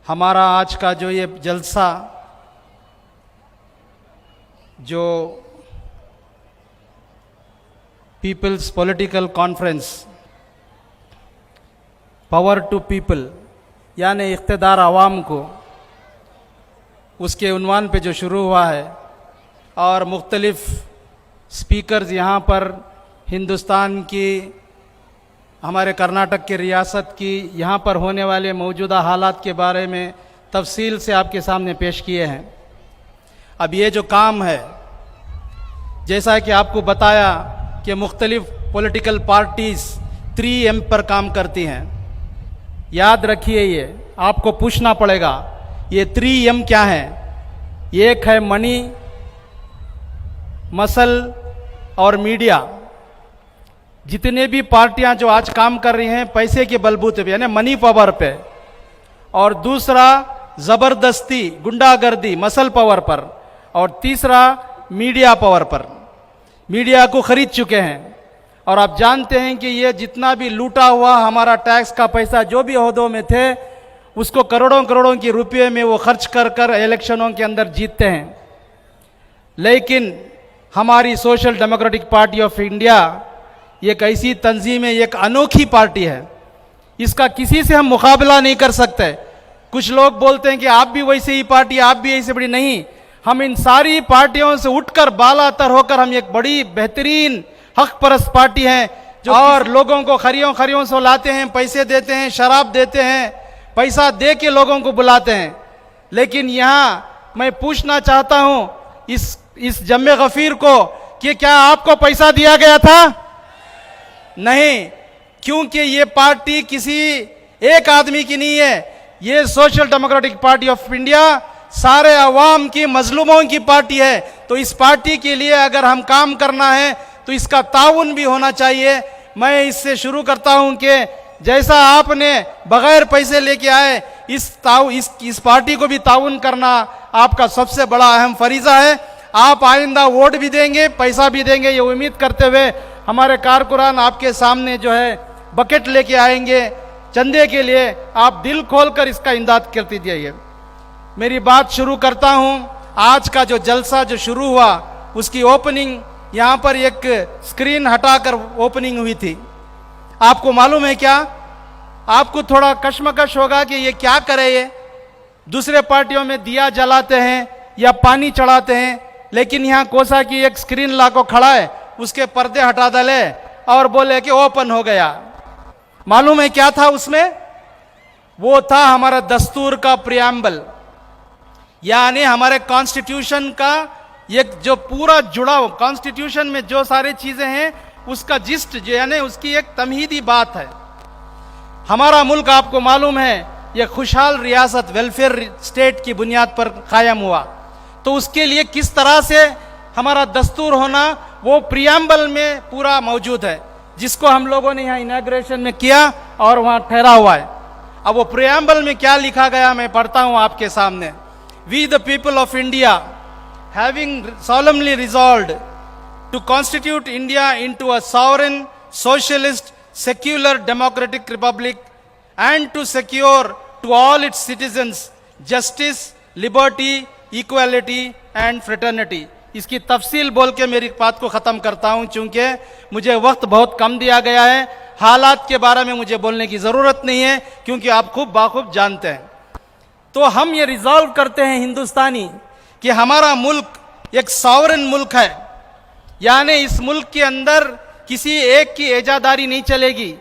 हमारा आज का जो ये जलसा जो people's political conference power to people यानी इख्तिदार आवाम को, उसके उन्वान पे जो शुरू हुआ है और मुख्तलिफ स्पीकर्स यहाँ पर हिंदुस्तान की, हमारे कर्नाटक की रियासत की, यहाँ पर होने वाले मौजूदा हालात के बारे में तफसील से आपके सामने पेश किए हैं। अब ये जो काम है, जैसा कि आपको बताया कि मुख्तलिफ पॉलिटिकल पार्टीज़ 3M पर काम करती हैं। याद रखिए, ये आपको पूछना पड़ेगा ये 3M क्या है। एक है मनी, मसल और मीडिया। जितने भी पार्टियां जो आज काम कर रही हैं पैसे के बलबूते पे यानी मनी पावर पे, और दूसरा ज़बरदस्ती गुंडागर्दी मसल पावर पर, और तीसरा मीडिया पावर पर। मीडिया को खरीद चुके हैं और आप जानते हैं कि ये जितना भी लूटा हुआ हमारा टैक्स का पैसा जो भी ओहदों में थे उसको करोड़ों करोड़ों के रुपये में वो खर्च कर कर इलेक्शनों के अंदर जीतते हैं। लेकिन हमारी social democratic party of India एक ऐसी तंजीम है, एक अनोखी पार्टी है, इसका किसी से हम मुकाबला नहीं कर सकते। कुछ लोग बोलते हैं कि आप भी वैसे ही पार्टी, आप भी ऐसे बड़ी। नहीं, हम इन सारी पार्टियों से उठकर बालातर होकर हम एक बड़ी बेहतरीन हक परस्त पार्टी हैं जो और लोगों को खरियों खरियों से लाते हैं, पैसे देते हैं, शराब देते हैं, पैसा दे के लोगों को बुलाते हैं। लेकिन यहाँ मैं पूछना चाहता हूं इस जम्मे गफीर को कि क्या आपको पैसा दिया गया था? नहीं, क्योंकि ये पार्टी किसी एक आदमी की नहीं है। ये social democratic party of India सारे अवाम की, मजलूमों की पार्टी है। तो इस पार्टी के लिए अगर हम काम करना है तो इसका ताउन भी होना चाहिए। मैं इससे शुरू करता हूं कि जैसा आपने बगैर पैसे लेके आए, इस पार्टी को भी ताउन करना आपका सबसे बड़ा अहम फरीजा है। आप आइंदा वोट भी देंगे, पैसा भी देंगे, ये उम्मीद करते हुए हमारे कारकुनान आपके सामने जो है बकेट लेके आएंगे चंदे के लिए। आप दिल खोलकर इसका इमदाद करती जाइए। मेरी बात शुरू करता हूं। आज का जो जलसा जो शुरू हुआ उसकी ओपनिंग यहां पर एक स्क्रीन हटाकर ओपनिंग हुई थी। आपको मालूम है क्या? आपको थोड़ा कश्मकश होगा कि ये क्या करे, ये दूसरे पार्टियों में दिया जलाते हैं या पानी चढ़ाते हैं, लेकिन यहां कोसा की एक स्क्रीन ला को खड़ा है, उसके पर्दे हटा डाले और बोले कि ओपन हो गया। मालूम है क्या था उसमें? वो था हमारा दस्तूर का प्रियम्बल, यानी हमारे कॉन्स्टिट्यूशन का एक जो पूरा जुड़ाव, कॉन्स्टिट्यूशन में जो सारी चीजें हैं उसका जिस्ट जो यानी उसकी एक तमहीदी बात है। हमारा मुल्क आपको मालूम है यह खुशहाल रियासत, वेलफेयर स्टेट की बुनियाद पर कायम हुआ। तो उसके लिए किस तरह से हमारा दस्तूर होना वो प्रियम्बल में पूरा मौजूद है, जिसको हम लोगों ने यहाँ इनॉग्रेशन में किया और वहाँ ठहरा हुआ है। अब वो प्रियम्बल में क्या लिखा गया मैं पढ़ता हूँ आपके सामने। We the people of India having solemnly resolved to constitute India into a sovereign, socialist, secular, democratic republic and to secure to all its citizens justice, liberty, equality and fraternity। इसकी तफसील बोल के मेरी बात को ख़त्म करता हूँ, चूँकि मुझे वक्त बहुत कम दिया गया है। हालात के बारे में मुझे बोलने की ज़रूरत नहीं है क्योंकि आप खूब बाखूब जानते हैं। तो हम ये रिजॉल्व करते हैं हिंदुस्तानी कि हमारा मुल्क एक सॉवरेन मुल्क है, यानी इस मुल्क के अंदर किसी एक की एजादारी नहीं चलेगी।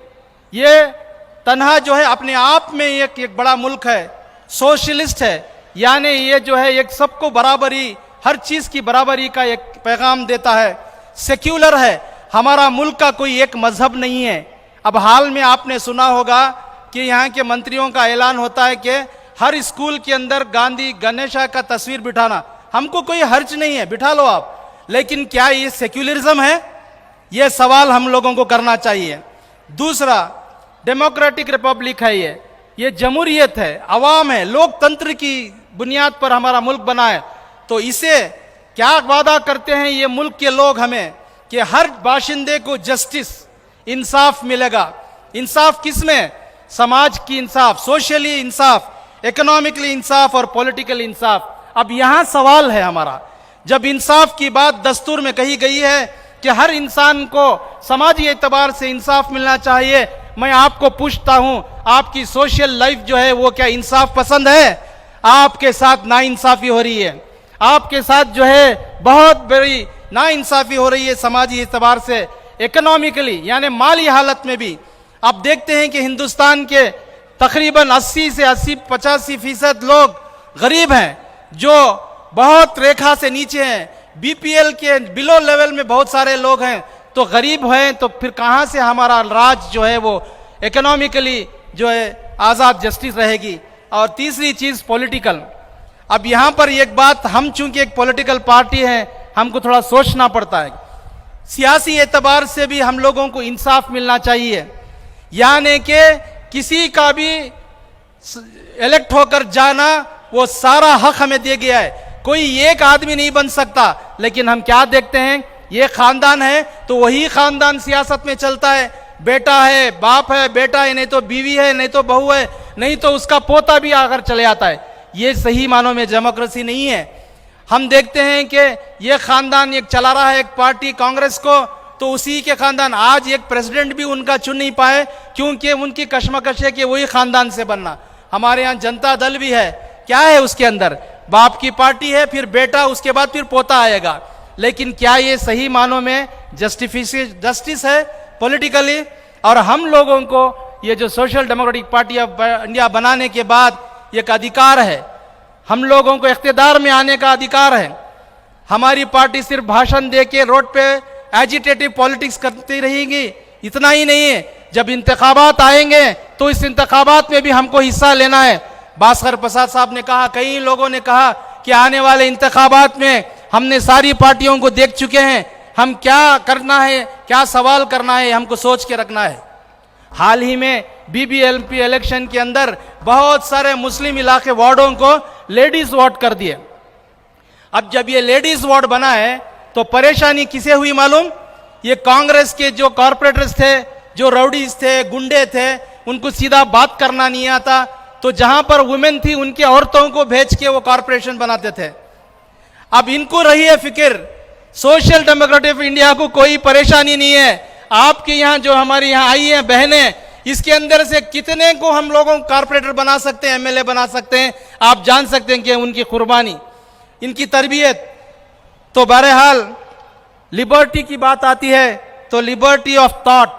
ये तन्हा जो है अपने आप में एक बड़ा मुल्क है, सोशलिस्ट है, यानी ये जो है एक सबको बराबरी, हर चीज की बराबरी का एक पैगाम देता है। सेक्युलर है, हमारा मुल्क का कोई एक मजहब नहीं है। अब हाल में आपने सुना होगा कि यहाँ के मंत्रियों का ऐलान होता है कि हर स्कूल के अंदर गांधी गणेशा का तस्वीर बिठाना। हमको कोई हर्ज नहीं है, बिठा लो आप, लेकिन क्या ये सेक्युलरिज्म है? ये सवाल हम लोगों को करना चाहिए। दूसरा, डेमोक्रेटिक रिपब्लिक है, ये जमहूरियत है, अवाम है, लोकतंत्र की बुनियाद पर हमारा मुल्क बना है। तो इसे क्या वादा करते हैं ये मुल्क के लोग हमें कि हर बाशिंदे को जस्टिस, इंसाफ मिलेगा। इंसाफ किस में? समाज की इंसाफ, सोशली इंसाफ, इकोनॉमिकली इंसाफ और पॉलिटिकल इंसाफ। अब यहां सवाल है हमारा, जब इंसाफ की बात दस्तूर में कही गई है कि हर इंसान को समाजी एतबार से इंसाफ मिलना चाहिए, मैं आपको पूछता हूं, आपकी सोशल लाइफ जो है वो क्या इंसाफ पसंद है? आपके साथ नाइंसाफी हो रही है, आपके साथ जो है बहुत बड़ी नाइंसाफी हो रही है समाजी एतबार से, इकोनॉमिकली यानी माली हालत में भी। आप देखते हैं कि हिंदुस्तान के तकरीबन 80 से 85% लोग गरीब हैं, जो बहुत रेखा से नीचे हैं, बीपीएल के बिलो लेवल में बहुत सारे लोग हैं। तो गरीब हैं तो फिर कहां से हमारा राज जो है वो इकोनॉमिकली जो है आज़ाद जस्टिस रहेगी? और तीसरी चीज पॉलिटिकल। अब यहां पर एक बात, हम चूंकि एक पॉलिटिकल पार्टी है, हमको थोड़ा सोचना पड़ता है। सियासी एतबार से भी हम लोगों को इंसाफ मिलना चाहिए, यानी कि किसी का भी इलेक्ट होकर जाना वो सारा हक हमें दे गया है, कोई एक आदमी नहीं बन सकता। लेकिन हम क्या देखते हैं, ये खानदान है तो वही खानदान सियासत में चलता है, बेटा है, बाप है, बेटा है, नहीं तो बीवी है, नहीं तो बहू है, नहीं तो उसका पोता भी आकर चले आता है। ये सही मानों में डेमोक्रेसी नहीं है। हम देखते हैं कि ये खानदान एक चला रहा है एक पार्टी कांग्रेस को, तो उसी के खानदान आज एक प्रेसिडेंट भी उनका चुन नहीं पाए, क्योंकि उनकी कश्मकश है कि वही खानदान से बनना। हमारे यहाँ जनता दल भी है, क्या है उसके अंदर? बाप की पार्टी है, फिर बेटा, उसके बाद फिर पोता आएगा। लेकिन क्या ये सही मानों में जस्टिस है पॉलिटिकली? और हम लोगों को ये जो social democratic party of India बनाने के बाद एक अधिकार है, हम लोगों को इख्तियार में आने का अधिकार है। हमारी पार्टी सिर्फ भाषण दे के रोड पे एजिटेटिव पॉलिटिक्स करती रहेगी, इतना ही नहीं है, जब इंतखाबात आएंगे तो इस इंतखाबात में भी हमको हिस्सा लेना है। भास्कर प्रसाद साहब ने कहा, कई लोगों ने कहा कि आने वाले इंतखाबात में हमने सारी पार्टियों को देख चुके हैं, हम क्या करना है, क्या सवाल करना है, हमको सोच के रखना है। हाल ही में बीबीएमपी इलेक्शन के अंदर बहुत सारे मुस्लिम इलाके वार्डों को लेडीज वार्ड कर दिए। अब जब ये लेडीज वार्ड बना है तो परेशानी किसे हुई मालूम? ये कांग्रेस के जो कॉर्पोरेटर्स थे, जो राउडीज थे, गुंडे थे, उनको सीधा बात करना नहीं आता, तो जहां पर वुमेन थी उनके औरतों को भेज के वो कॉर्पोरेशन बनाते थे। अब इनको रही है फिक्र, सोशल डेमोक्रेटिक इंडिया को कोई परेशानी नहीं है। आपके यहाँ जो हमारे यहाँ आई है बहनें, इसके अंदर से कितने को हम लोगों को कॉर्पोरेटर बना सकते हैं, एमएलए बना सकते हैं। आप जान सकते हैं कि उनकी कुर्बानी, इनकी तरबियत। तो बहरहाल लिबर्टी की बात आती है तो लिबर्टी ऑफ थॉट,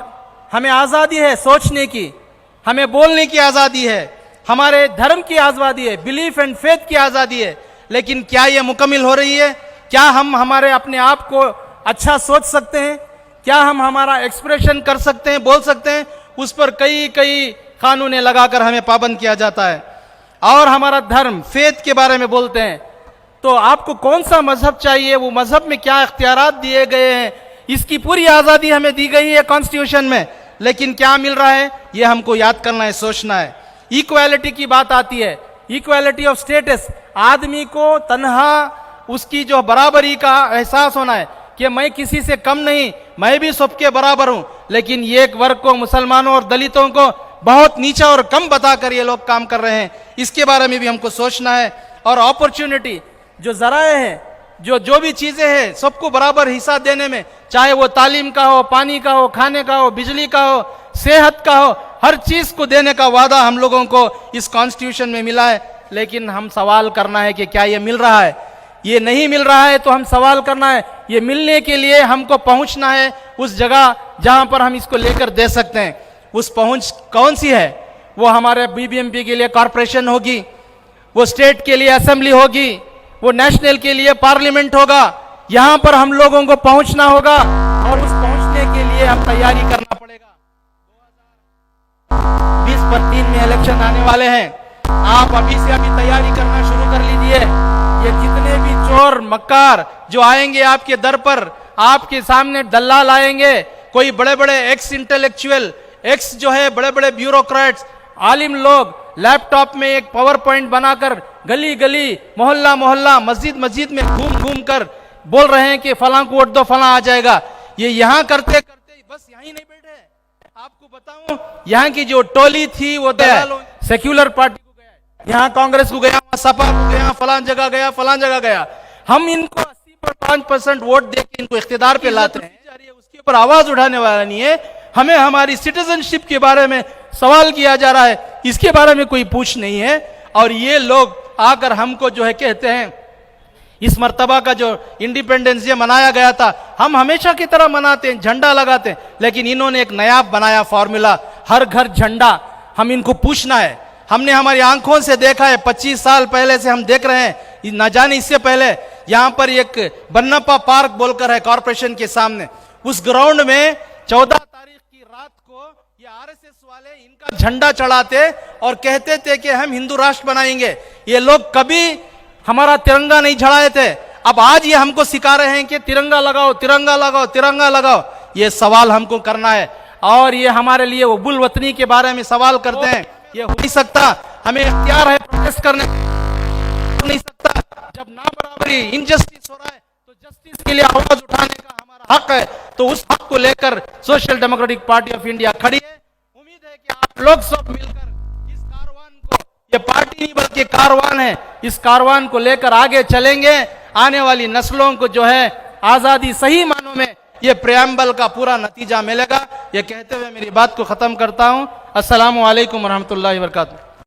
हमें आज़ादी है सोचने की, हमें बोलने की आज़ादी है, हमारे धर्म की आज़ादी है, बिलीफ एंड फेथ की आज़ादी है। लेकिन क्या ये मुकम्मल हो रही है? क्या हम हमारे अपने आप को अच्छा सोच सकते हैं? क्या हम हमारा एक्सप्रेशन कर सकते हैं, बोल सकते हैं? उस पर कई कानूनें लगाकर हमें पाबंद किया जाता है। और हमारा धर्म, फेथ के बारे में बोलते हैं, तो आपको कौन सा मजहब चाहिए, वो मजहब में क्या इख्तियारात दिए गए हैं, इसकी पूरी आज़ादी हमें दी गई है कॉन्स्टिट्यूशन में। लेकिन क्या मिल रहा है, ये हमको याद करना है, सोचना है। इक्वालिटी की बात आती है, इक्वालिटी ऑफ स्टेटस, आदमी को तन्हा उसकी जो बराबरी का एहसास होना है कि मैं किसी से कम नहीं, मैं भी सबके बराबर हूं। लेकिन ये एक वर्ग को, मुसलमानों और दलितों को बहुत नीचा और कम बताकर ये लोग काम कर रहे हैं, इसके बारे में भी हमको सोचना है। और अपॉर्चुनिटी, जो जराए हैं, जो भी चीजें हैं, सबको बराबर हिस्सा देने में, चाहे वो तालीम का हो, पानी का हो, खाने का हो, बिजली का हो, सेहत का हो, हर चीज को देने का वादा हम लोगों को इस कॉन्स्टिट्यूशन में मिला है। लेकिन हम सवाल करना है कि क्या ये मिल रहा है? ये नहीं मिल रहा है तो हम सवाल करना है। ये मिलने के लिए हमको पहुंचना है उस जगह जहां पर हम इसको लेकर दे सकते हैं। उस पहुंच कौन सी है? वो हमारे बीबीएमपी के लिए कॉरपोरेशन होगी, वो स्टेट के लिए असेंबली होगी, वो नेशनल के लिए पार्लियामेंट होगा। यहां पर हम लोगों को पहुंचना होगा और उस पहुंचने के लिए हम तैयारी करना पड़ेगा। 2023 में इलेक्शन आने वाले हैं, आप अभी से अभी तैयारी करना शुरू कर लीजिए। ये जितने भी चोर मक्कार जो आएंगे आपके दर पर, आपके सामने दलाल आएंगे, कोई बड़े बड़े एक्स इंटेलेक्चुअल, एक्स जो है बड़े बड़े ब्यूरोक्रेट्स, आलिम लोग लैपटॉप में एक पावर पॉइंट बनाकर गली गली, मोहल्ला मोहल्ला, मस्जिद मस्जिद में घूम घूम कर बोल रहे हैं कि फलां को वोट दो, फलां आ जाएगा। ये यहाँ करते करते बस यहीं नहीं बैठे। आपको बताऊं, यहाँ की जो टोली थी वो दलाल सेक्युलर पार्टी को गया है। यहाँ कांग्रेस को गया, वहां सपा को गया, फलान जगह गया, फलान जगह गया। हम इनको 80% वोट देके इनको इख्तिदार पे लाते हैं, उसके ऊपर आवाज उठाने वाला नहीं है। हमें हमारी सिटीजनशिप के बारे में सवाल किया जा रहा है, इसके बारे में कोई पूछ नहीं है। और ये लोग आकर हमको जो है कहते हैं, इस मर्तबा का जो इंडिपेंडेंस डे मनाया गया था, हम हमेशा की तरह मनाते हैं, झंडा लगाते हैं, लेकिन इन्होंने एक नया बनाया फॉर्मूला, हर घर झंडा। हम इनको पूछना है, हमने हमारी आंखों से देखा है, 25 साल पहले से हम देख रहे हैं, न जाने इससे पहले यहां पर एक बन्नप्पा पार्क बोलकर है कॉरपोरेशन के सामने, उस ग्राउंड में 14 तारीख की रात को ये आरएसएस वाले इनका झंडा चढ़ाते और कहते थे कि हम हिंदू राष्ट्र बनाएंगे। ये लोग कभी हमारा तिरंगा नहीं चढ़ाए थे, अब आज ये हमको सिखा रहे हैं कि तिरंगा लगाओ, तिरंगा लगाओ, तिरंगा लगाओ। ये सवाल हमको करना है, और ये हमारे लिए वो बुल वतनी के बारे में सवाल करते हैं, ये हो नहीं सकता। हमें इख्तियार है प्रोटेस्ट करने, हो नहीं सकता। जब ना बराबरी, इनजस्टिस हो रहा है, तो जस्टिस के लिए आवाज उठाने का हमारा हक है। तो उस हक को लेकर social democratic party of India खड़ी है। उम्मीद है कि आप लोग सब मिलकर इस कारवान को, ये पार्टी नहीं बल्कि कारवान है, इस कारवान को लेकर आगे चलेंगे। आने वाली नस्लों को जो है आजादी सही मानों में ये प्रेम्बल का पूरा नतीजा मिलेगा। ये कहते हुए मेरी बात को खत्म करता हूं। अस्सलामु अलैकुम रहमतुल्लाहि व बरकातुहू।